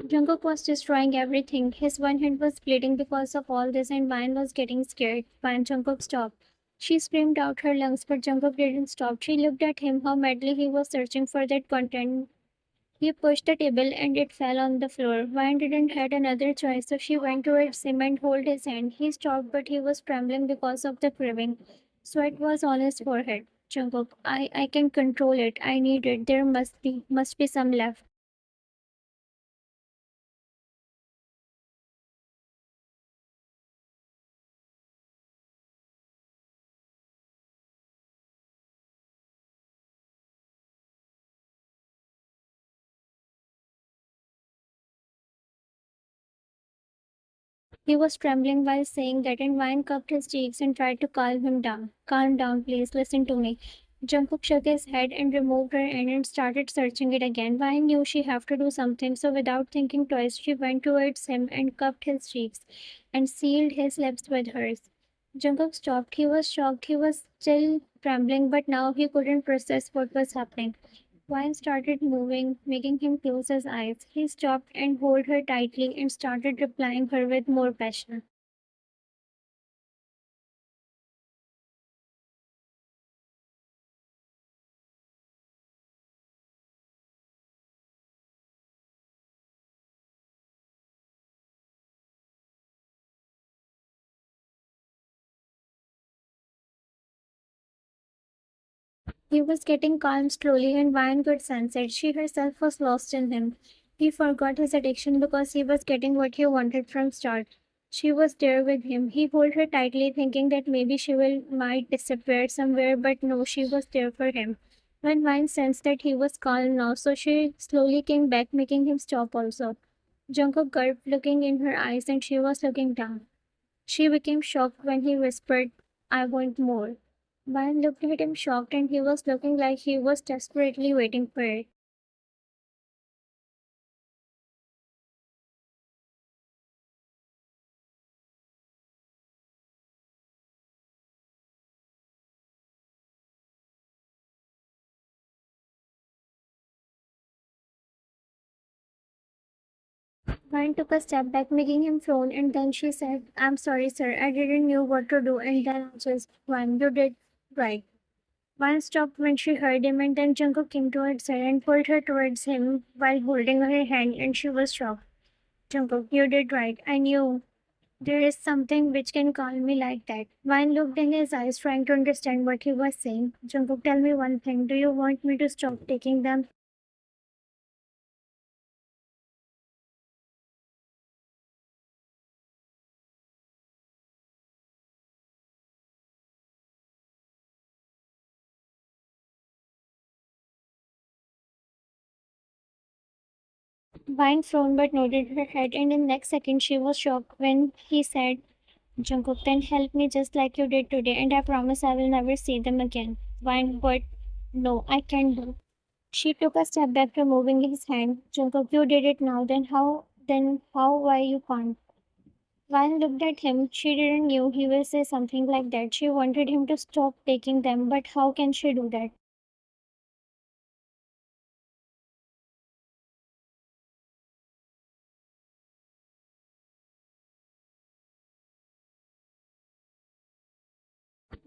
Jungkook was destroying everything. His one hand was bleeding because of all this, and Vine was getting scared. When Jungkook stopped, she screamed out her lungs, but Jungkook didn't stop. She looked at him, how madly he was searching for that content. He pushed the table and it fell on the floor. Vine didn't had another choice, so she went towards him and held his hand. He stopped, but he was trembling because of the craving. Sweat was on his forehead. Jungkook, I can control it. I need it. There must be some left. He was trembling while saying that, and Vine cupped his cheeks and tried to calm him down. Calm down, please. Listen to me. Jungkook shook his head and removed her hand and started searching it again. Vine knew she had to do something, so without thinking twice, she went towards him and cupped his cheeks and sealed his lips with hers. Jungkook stopped. He was shocked. He was still trembling, but now he couldn't process what was happening. Wine started moving, making him close his eyes. He stopped and held her tightly and started replying her with more passion. He was getting calm slowly, and Wine could sense it. She herself was lost in him. He forgot his addiction because he was getting what he wanted from start. She was there with him. He held her tightly, thinking that maybe she will might disappear somewhere, but no, she was there for him. When Wine sensed that he was calm now, so she slowly came back, making him stop also. Jungkook gulped, looking in her eyes, and she was looking down. She became shocked when he whispered, I want more. Van looked at him shocked, and he was looking like he was desperately waiting for it. Van took a step back, making him frown, and then she said, I'm sorry, sir. I didn't know what to do. And then just, Van, you did right. Van stopped when she heard him, and then Jungkook came towards her and pulled her towards him while holding her hand, and she was shocked. Jungkook, you did right. I knew there is something which can calm me like that. Vine looked in his eyes, trying to understand what he was saying. Jungkook, tell me one thing. Do you want me to stop taking them? Vine frowned but nodded her head, and in the next second she was shocked when he said, Jungkook, then help me just like you did today, and I promise I will never see them again. Vine, but no, I can't do. She took a step back, removing his hand. Jungkook, you did it now. Then how, why you can't? Vine looked at him. She didn't knew he will say something like that. She wanted him to stop taking them, but how can she do that?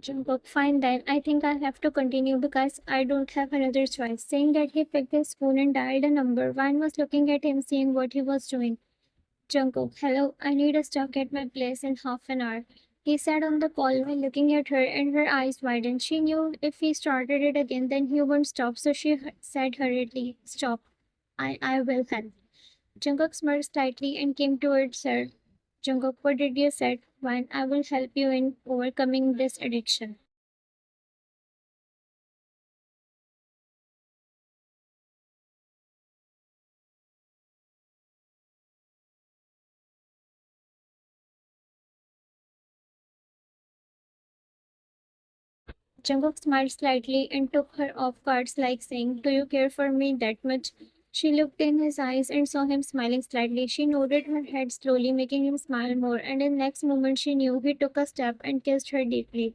Jungkook, fine then. I think I have to continue because I don't have another choice. Saying that, he picked his phone and dialed a number. Vine was looking at him, seeing what he was doing. Jungkook, hello. I need a stock at my place in half an hour. He said on the call while looking at her, and her eyes widened. She knew if he started it again, then he wouldn't stop. So she said hurriedly, "Stop. I will help." Jungkook smirked slightly and came towards her. Jungkook, what did you say? One, I will help you in overcoming this addiction. Jungkook smiled slightly and took her off guard, like saying, do you care for me that much? She looked in his eyes and saw him smiling slightly. She nodded her head slowly, making him smile more, and in the next moment she knew he took a step and kissed her deeply.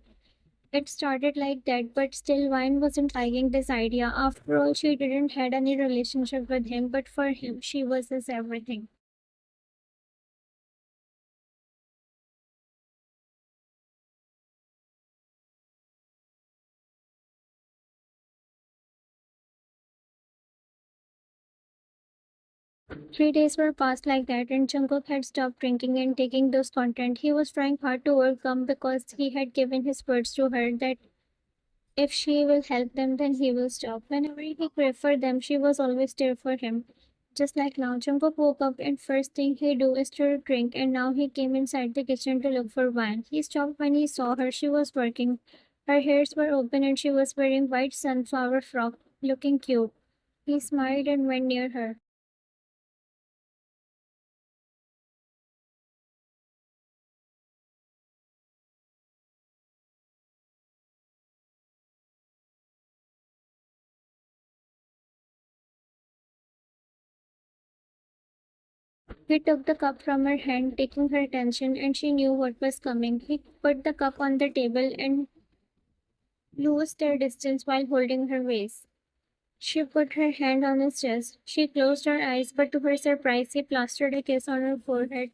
It started like that, but still Vine wasn't liking this idea. After all, she didn't had any relationship with him, but for him, she was his everything. 3 days were passed like that, and Jungkook had stopped drinking and taking those content. He was trying hard to overcome because he had given his words to her that if she will help them, then he will stop. Whenever he craved for them, she was always there for him. Just like now, Jungkook woke up and first thing he do is to drink, and now he came inside the kitchen to look for wine. He stopped when he saw her. She was working. Her hairs were open and she was wearing white sunflower frock, looking cute. He smiled and went near her. He took the cup from her hand, taking her attention, and she knew what was coming. He put the cup on the table and loosed their distance while holding her waist. She put her hand on his chest. She closed her eyes, but to her surprise, he plastered a kiss on her forehead.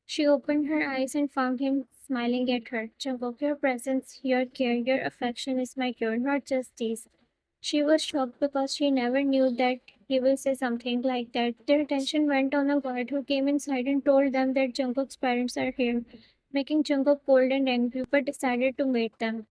She opened her eyes and found him smiling at her. Jungkook, your presence, your care, your affection is my cure, not just these. She was shocked because she never knew that he will say something like that. Their attention went on a guard who came inside and told them that Jungkook's parents are here, making Jungkook cold and angry, but decided to meet them.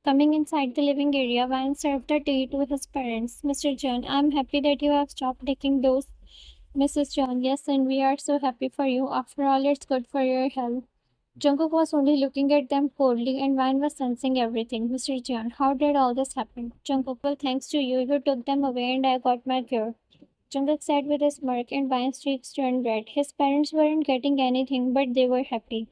Coming inside the living area, Van served the tea to his parents. Mr. John, I'm happy that you have stopped taking those. Mrs. John, yes, and we are so happy for you. After all, it's good for your health. Jungkook was only looking at them coldly, and Van was sensing everything. Mr. John, how did all this happen? Jungkook, well, thanks to you, you took them away, and I got my cure. Jungkook said with a smirk, and Van's cheeks turned red. His parents weren't getting anything, but they were happy.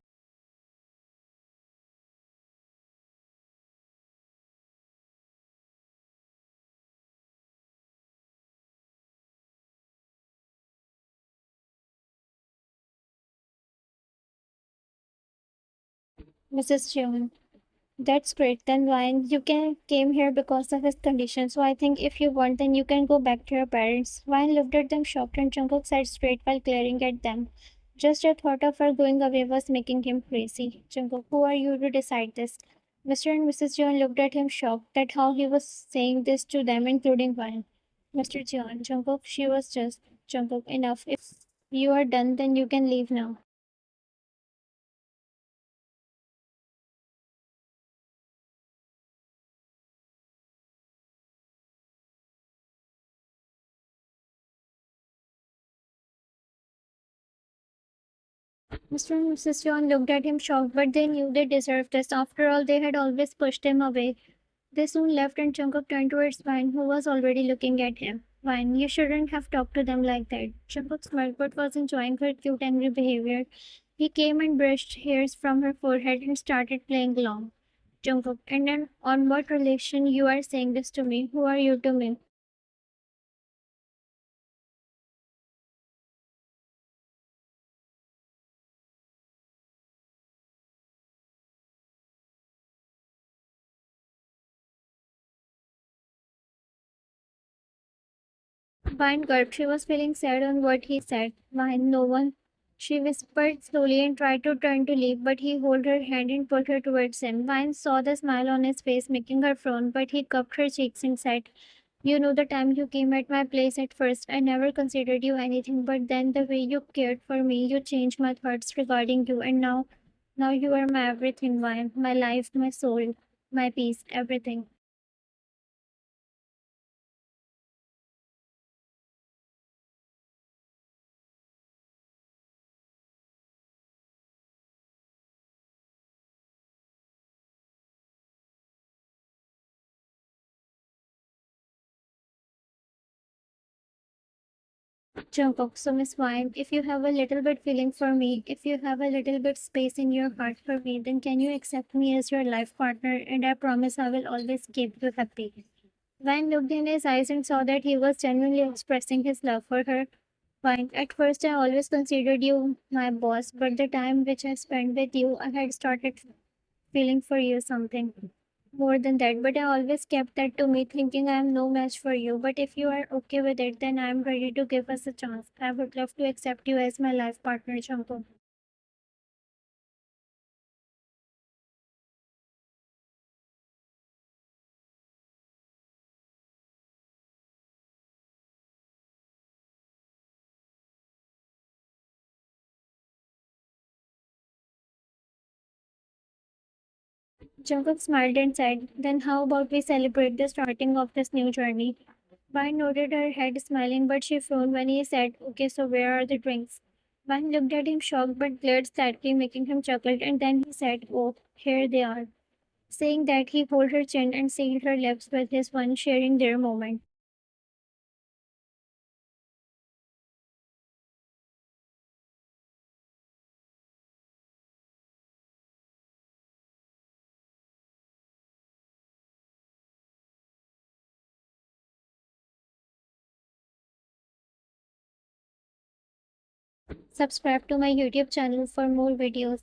Mrs. John, that's great. Then Ryan, you can came here because of his condition. So I think if you want, then you can go back to your parents. Ryan looked at them shocked, and Jungkook sat straight while glaring at them. Just the thought of her going away was making him crazy. Jungkook, who are you to decide this? Mr. and Mrs. John looked at him shocked at how he was saying this to them, including Ryan. Mr. John, Jungkook, she was just Jungkook. Enough. If you are done, then you can leave now. Mr. and Mrs. John looked at him shocked, but they knew they deserved this. After all, they had always pushed him away. They soon left, and Jungkook turned towards Vine, who was already looking at him. Vine, you shouldn't have talked to them like that. Jungkook smiled but was enjoying her cute, angry behavior. He came and brushed hairs from her forehead and started playing along. Jungkook, and then on what relation you are saying this to me? Who are you to me? Vine gulped. She was feeling sad on what he said. Vine, no one. She whispered slowly and tried to turn to leave, but he held her hand and pulled her towards him. Vine saw the smile on his face, making her frown, but he cupped her cheeks and said, you know the time you came at my place at first, I never considered you anything, but then the way you cared for me, you changed my thoughts regarding you, and now you are my everything, Vine. My life, my soul, my peace, everything. Jungkook, so Miss Wine, if you have a little bit feeling for me, if you have a little bit space in your heart for me, then can you accept me as your life partner? And I promise I will always keep you happy. Vine looked in his eyes and saw that he was genuinely expressing his love for her. Vine, at first I always considered you my boss, but the time which I spent with you, I had started feeling for you something more than that. But I always kept that to me, thinking I am no match for you. But if you are okay with it, then I am ready to give us a chance. I would love to accept you as my life partner, Jungkook. Jungkook smiled and said, then how about we celebrate the starting of this new journey? Vine nodded her head, smiling, but she frowned when he said, okay, so where are the drinks? Vine looked at him shocked but glared slightly, making him chuckle, and then he said, oh, here they are. Saying that, he pulled her chin and sealed her lips with his one, sharing their moment. Subscribe to my YouTube channel for more videos.